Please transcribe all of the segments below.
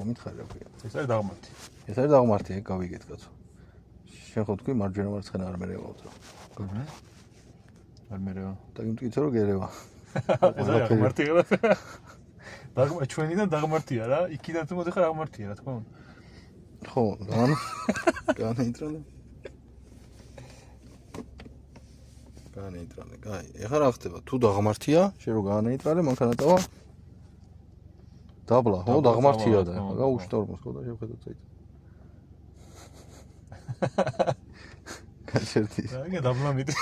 მომითხარი რა ქვია. ეს არის დაღმართი. ეს არის დაღმართი, ეგ გავიგეთ კაცო. შენ ხო თქვი მარჯვენა მარცხენა არ მერევავთ რა. არ მერევა. და იმტკიცე რომ გერევა. ეს არის დაღმართი რა. ჩვენიდან დაღმართია რა. იქიდან თუ მოდიხარ დაღმართია რა თქმა უნდა. ხო, განეიტრალე. განეიტრალე, კაი. ეხლა რა ხდება? თუ დაღმართია, შენ რო განეიტრალე, მანქანატავა დაბლა, ხო, დაღმართია და ეხლა გაუშტორმოს ხო და შევხედოთ საით. გაჩერდი. რა დაბლა მიდი.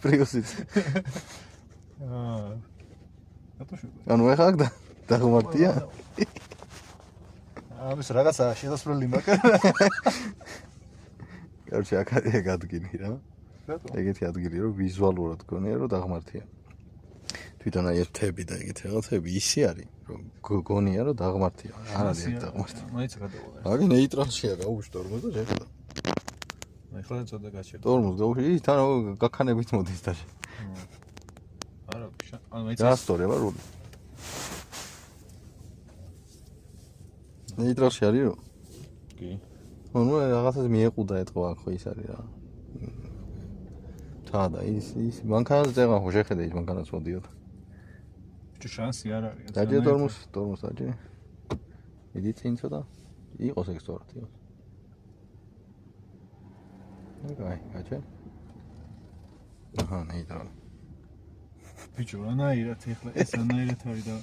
პრიუსიც. რატო ანუ ეხლა დაღმართია? ამის რაღაცა შესასვლელი მაქვს. короче, აქ ადგილი რა. ეგეთი ადგილი რომ ვიზუალურად გონია რომ დაღმართია. თვითონ აი ეს თები და ეგეთი რაღაცები ისი არის რომ გონია რომ დაღმართია. არ არის დაღმართი. მაინც გადავალა. აი ნეიტრალშია გაუშტორმოს და შეხდა. აი ხოლმე წოდა გაჩერდა. ტორმოს გაუშვი, თან გაქანებით მოდის და. არა, ანუ მაინც გასწორება რული. ნეიტრალში არის რო? კი. ანუ რაღაცას მიეყუდა ეთქვა ხო ის არის რა. tada ის მანქანას წერა ხო შეხედე ის მანქანას მოდიოდა. ბიჭო შანსი არ არის. დაჯერ ტორმოს დაჯერ. მიდი წინ ცოტა. იყოს ეგ სწორად იყოს. ნაი, გაჩენ. აჰა, ნეიტრალ. ბიჭო რანაირად ეხლა ეს რანაირად არის და